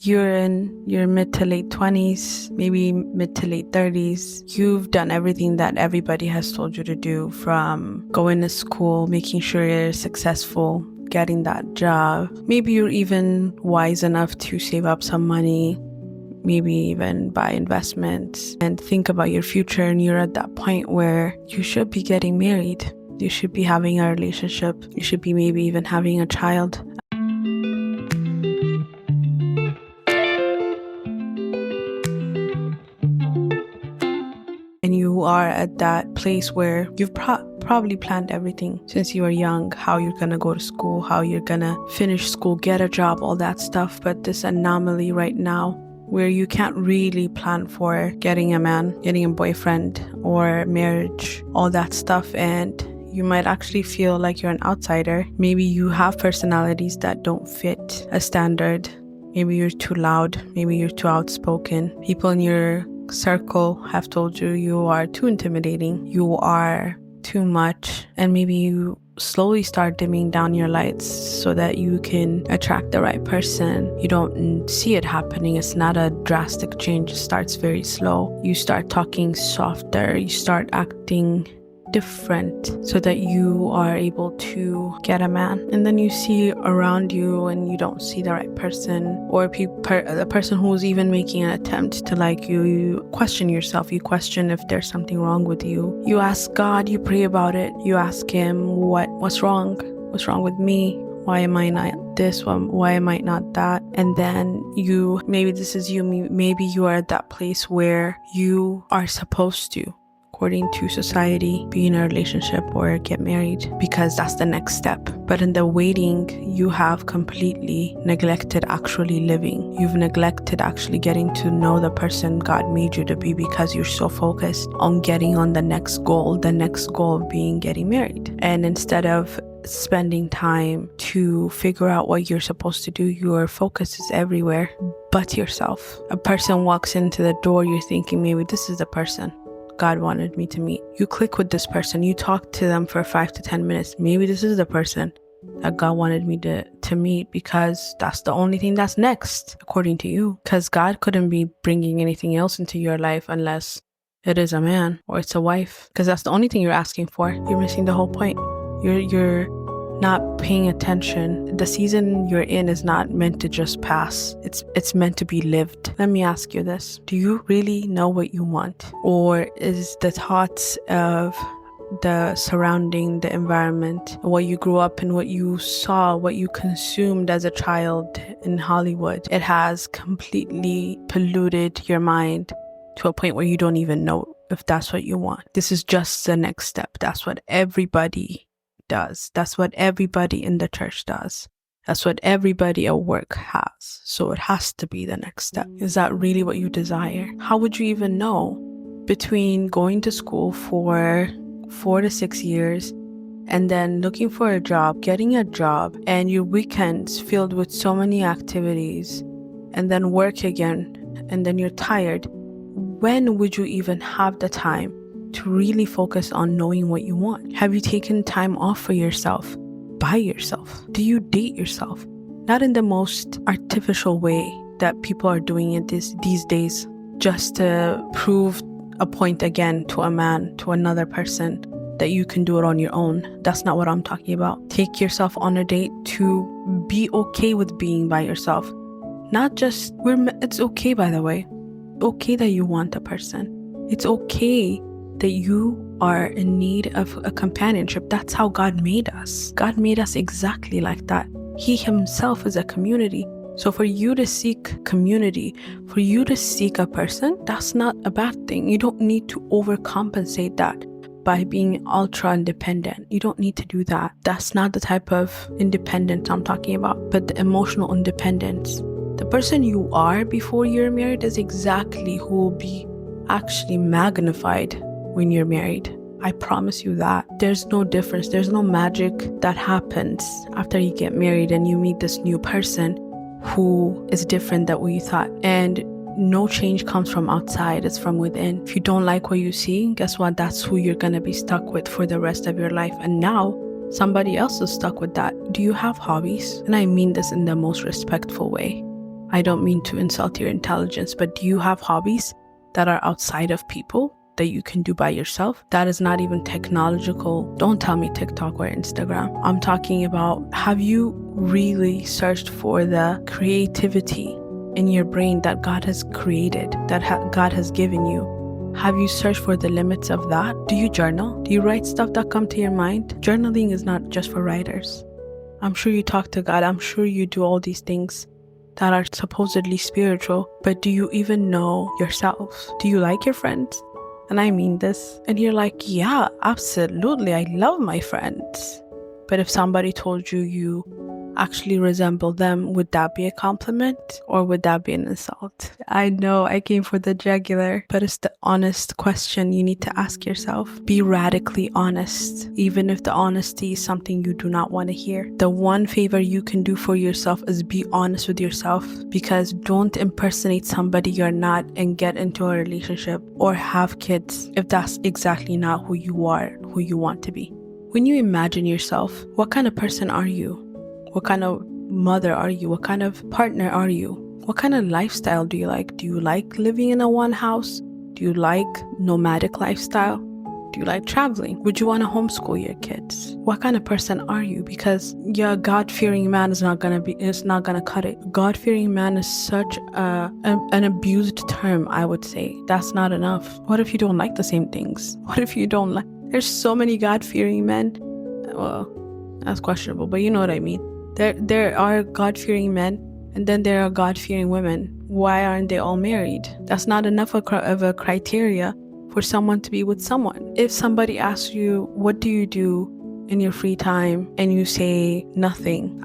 You're in your mid to late 20s, maybe mid to late 30s. You've done everything that everybody has told you to do, from going to school, making sure you're successful, getting that job. Maybe you're even wise enough to save up some money, maybe even buy investments and think about your future. And you're at that point where you should be getting married. You should be having a relationship. You should be maybe even having a child. And you are at that place where you've probably planned everything since you were young, how you're gonna go to school, how you're gonna finish school, get a job, all that stuff. But this anomaly right now where you can't really plan for getting a man, getting a boyfriend or marriage, all that stuff. And you might actually feel like you're an outsider. Maybe you have personalities that don't fit a standard. Maybe you're too loud. Maybe you're too outspoken. People in your circle have told you you are too intimidating, you are too much, and maybe you slowly start dimming down your lights so that you can attract the right person. You don't see it happening. It's not a drastic change. It starts very slow. You start talking softer. You start acting different so that you are able to get a man. And then you see around you and you don't see the right person, or the person who's even making an attempt to like you. You question yourself. You question if there's something wrong with you. You ask God, you pray about it. You ask him, what's wrong? What's wrong with me? Why am I not this? Why am I not that? And then maybe this is you, maybe you are at that place where you are supposed to, according to society, be in a relationship or get married because that's the next step. But in the waiting, you have completely neglected actually living. You've neglected actually getting to know the person God made you to be because you're so focused on getting on the next goal being getting married. And instead of spending time to figure out what you're supposed to do, your focus is everywhere but yourself. A person walks into the door, you're thinking, maybe this is the person God wanted me to meet. You click with this person, you talk to them for 5 to 10 minutes. Maybe this is the person that God wanted me to meet because that's the only thing that's next, according to you. Because God couldn't be bringing anything else into your life unless it is a man or it's a wife, because that's the only thing you're asking for. You're missing the whole point. You're not paying attention. The season you're in is not meant to just pass. It's meant to be lived. Let me ask you this. Do you really know what you want? Or is the thoughts of the surrounding, the environment, what you grew up in, what you saw, what you consumed as a child in Hollywood, it has completely polluted your mind to a point where you don't even know if that's what you want? This is just the next step. That's what everybody does. That's what everybody in the church does. That's what everybody at work has. So it has to be the next step. Is that really what you desire? How would you even know? Between going to school for 4 to 6 years and then looking for a job, getting a job, and your weekends filled with so many activities, and then work again, and then you're tired, when would you even have the time to really focus on knowing what you want? Have you taken time off for yourself, by yourself? Do you date yourself? Not in the most artificial way that people are doing it these days, just to prove a point again to a man, to another person, that you can do it on your own. That's not what I'm talking about. Take yourself on a date to be okay with being by yourself. Not just, it's okay, by the way. Okay that you want a person. It's okay that you are in need of a companionship. That's how God made us. God made us exactly like that. He himself is a community. So for you to seek community, for you to seek a person, that's not a bad thing. You don't need to overcompensate that by being ultra independent. You don't need to do that. That's not the type of independence I'm talking about, but the emotional independence. The person you are before you're married is exactly who will be actually magnified when you're married. I promise you that. There's no difference. There's no magic that happens after you get married and you meet this new person who is different than what you thought. And no change comes from outside, it's from within. If you don't like what you see, guess what? That's who you're gonna be stuck with for the rest of your life. And now somebody else is stuck with that. Do you have hobbies? And I mean this in the most respectful way. I don't mean to insult your intelligence, but do you have hobbies that are outside of people that you can do by yourself? That is not even technological. Don't tell me TikTok or Instagram. I'm talking about, have you really searched for the creativity in your brain that God has created, that God has given you? Have you searched for the limits of that? Do you journal? Do you write stuff that come to your mind? Journaling is not just for writers. I'm sure you talk to God. I'm sure you do all these things that are supposedly spiritual, but do you even know yourself? Do you like your friends? And I mean this. And you're like, yeah, absolutely. I love my friends. But if somebody told you you actually resemble them, would that be a compliment or would that be an insult? I know I came for the jugular, but it's the honest question you need to ask yourself. Be radically honest, even if the honesty is something you do not want to hear. The one favor you can do for yourself is be honest with yourself, because don't impersonate somebody you're not and get into a relationship or have kids if that's exactly not who you are, who you want to be. When you imagine yourself, what kind of person are you? What kind of mother are you? What kind of partner are you? What kind of lifestyle do you like? Do you like living in a one house? Do you like nomadic lifestyle? Do you like traveling? Would you want to homeschool your kids? What kind of person are you? Because yeah, God-fearing man is not gonna cut it. God-fearing man is such an abused term, I would say. That's not enough. What if you don't like the same things? What if you don't like? There's so many God-fearing men. Well, that's questionable, but you know what I mean. There are God-fearing men, and then there are God-fearing women. Why aren't they all married? That's not enough of a criteria for someone to be with someone. If somebody asks you, what do you do in your free time? And you say nothing,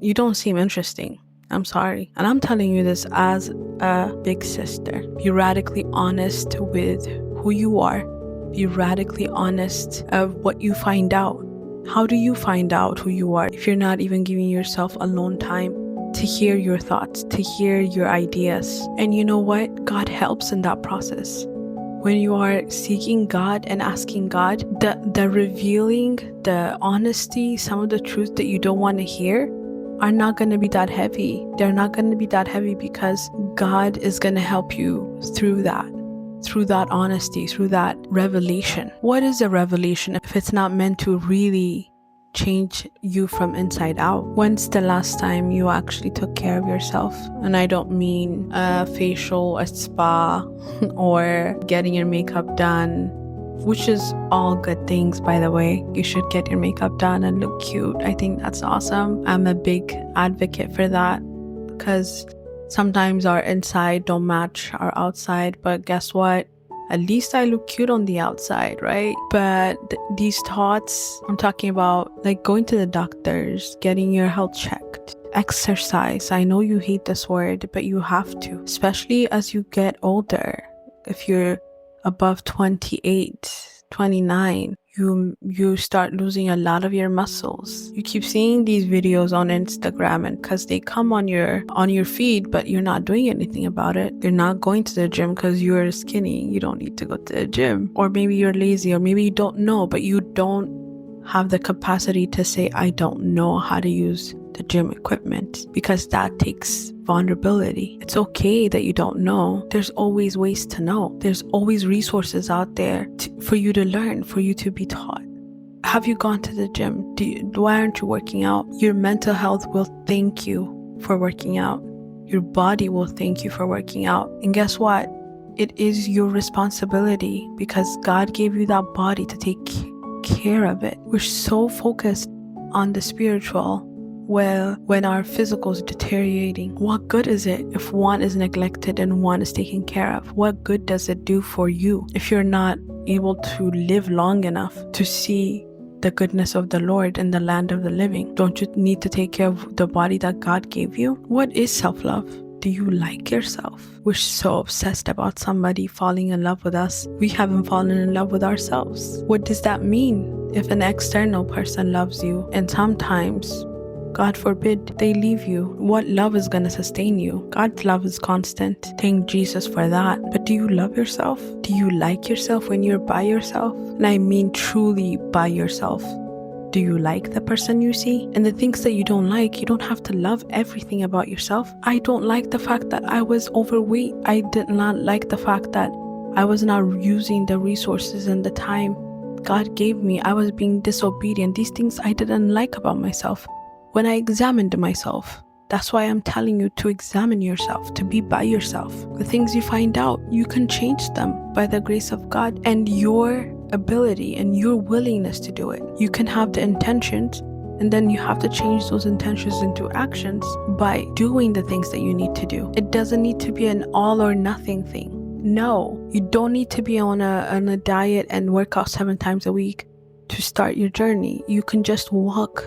you don't seem interesting. I'm sorry. And I'm telling you this as a big sister. Be radically honest with who you are. Be radically honest of what you find out. How do you find out who you are if you're not even giving yourself alone time to hear your thoughts, to hear your ideas? And you know what? God helps in that process. When you are seeking God and asking God, the revealing, the honesty, some of the truth that you don't want to hear are not going to be that heavy. They're not going to be that heavy because God is going to help you through that honesty, through that revelation. What is a revelation if it's not meant to really change you from inside out? When's the last time you actually took care of yourself? And I don't mean a facial, a spa, or getting your makeup done, which is all good things, by the way. You should get your makeup done and look cute. I think that's awesome. I'm a big advocate for that, because sometimes our inside don't match our outside, but guess what? At least I look cute on the outside, right? But these thoughts, I'm talking about like going to the doctors, getting your health checked, exercise. I know you hate this word, but you have to, especially as you get older. If you're above 28, 29, you start losing a lot of your muscles. You keep seeing these videos on Instagram, and because they come on your feed, but you're not doing anything about it. You're not going to the gym because you're skinny. You don't need to go to the gym. Or maybe you're lazy, or maybe you don't know, but you don't have the capacity to say, I don't know how to use the gym equipment, because that takes vulnerability. It's okay that you don't know. There's always ways to know. There's always resources out there for you to learn, for you to be taught. Have you gone to the gym? Why aren't you working out? Your mental health will thank you for working out. Your body will thank you for working out. And guess what? It is your responsibility, because God gave you that body to take care of it. We're so focused on the spiritual. Well, when our physical is deteriorating, what good is it if one is neglected and one is taken care of? What good does it do for you if you're not able to live long enough to see the goodness of the Lord in the land of the living? Don't you need to take care of the body that God gave you? What is self-love? Do you like yourself? We're so obsessed about somebody falling in love with us. We haven't fallen in love with ourselves. What does that mean if an external person loves you and sometimes, God forbid, they leave you? What love is going to sustain you? God's love is constant. Thank Jesus for that. But do you love yourself? Do you like yourself when you're by yourself? And I mean truly by yourself. Do you like the person you see? And the things that you don't like, you don't have to love everything about yourself. I don't like the fact that I was overweight. I did not like the fact that I was not using the resources and the time God gave me. I was being disobedient. These things I didn't like about myself. When I examined myself, that's why I'm telling you to examine yourself, to be by yourself. The things you find out, you can change them by the grace of God and your ability and your willingness to do it. You can have the intentions, and then you have to change those intentions into actions by doing the things that you need to do. It doesn't need to be an all or nothing thing. No, you don't need to be on a diet and work out 7 times a week to start your journey. You can just walk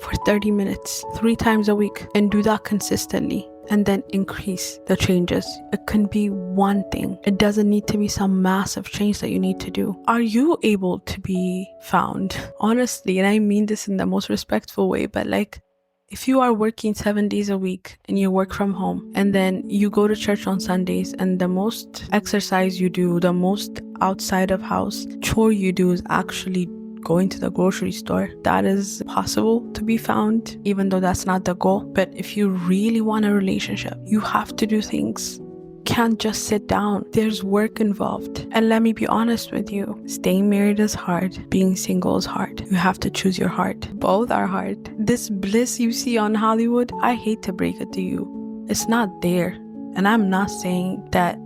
for 30 minutes 3 times a week and do that consistently, and then increase the changes. It can be one thing. It doesn't need to be some massive change that you need to do. Are you able to be found? Honestly, and I mean this in the most respectful way, but like, if you are working 7 days a week and you work from home, and then you go to church on Sundays, and the most exercise you do, the most outside of house chore you do is actually going to the grocery store, that is possible to be found, even though that's not the goal. But if you really want a relationship, you have to do things. You can't just sit down. There's work involved. And let me be honest with you, staying married is hard. Being single is hard. You have to choose your heart. Both are hard. This bliss you see on Hollywood, I hate to break it to you, it's not there. And I'm not saying that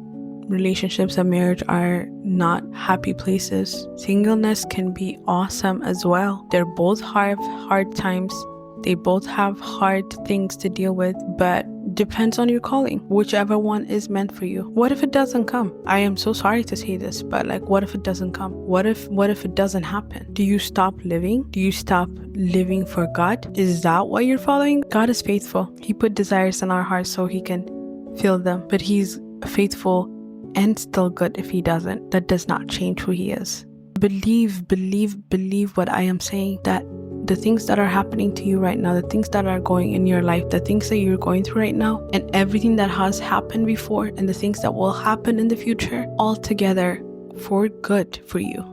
relationships and marriage are not happy places. Singleness can be awesome as well. They're both hard times. They both have hard things to deal with, but depends on your calling, whichever one is meant for you. What if it doesn't come? I am so sorry to say this, but like, what if it doesn't come? What if it doesn't happen? Do you stop living? Do you stop living for God? Is that what you're following? God is faithful. He put desires in our hearts so he can fill them, but he's faithful and still good if he doesn't. That does not change who he is. Believe what I am saying, that the things that are happening to you right now, the things that are going in your life, the things that you're going through right now, and everything that has happened before, and the things that will happen in the future, all together for good for you.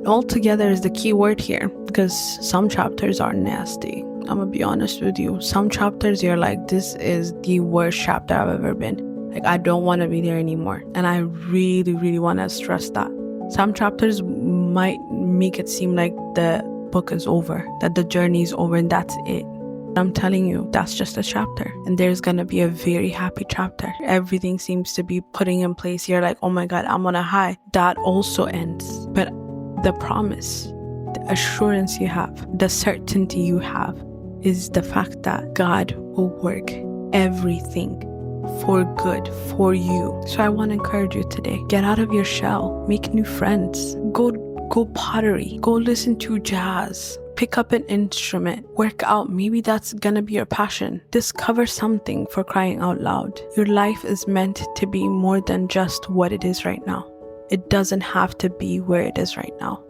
All together is the key word here, because some chapters are nasty. I'm gonna be honest with you. Some chapters you're like, this is the worst chapter I've ever been. Like, I don't want to be there anymore. And I really want to stress that. Some chapters might make it seem like the book is over, that the journey is over and that's it. I'm telling you, that's just a chapter. And there's going to be a very happy chapter. Everything seems to be putting in place. You're like, oh my God, I'm on a high. That also ends. But the promise, the assurance you have, the certainty you have is the fact that God will work everything for good for you. So I want to encourage you today, get out of your shell, make new friends, go pottery, go listen to jazz, pick up an instrument, work out. Maybe that's gonna be your passion. Discover something, for crying out loud. Your life is meant to be more than just what it is right now. It doesn't have to be where it is right now.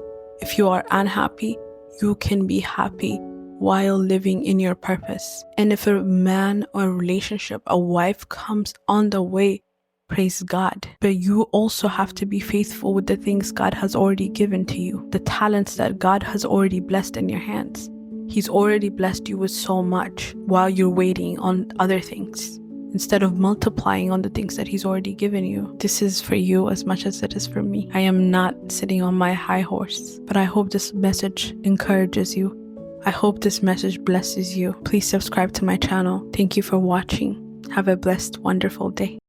If you are unhappy, you can be happy while living in your purpose. And if a man or a relationship, a wife comes on the way, praise God. But you also have to be faithful with the things God has already given to you, the talents that God has already blessed in your hands. He's already blessed you with so much while you're waiting on other things, instead of multiplying on the things that he's already given you. This is for you as much as it is for me. I am not sitting on my high horse, but I hope this message encourages you. I hope this message blesses you. Please subscribe to my channel. Thank you for watching. Have a blessed, wonderful day.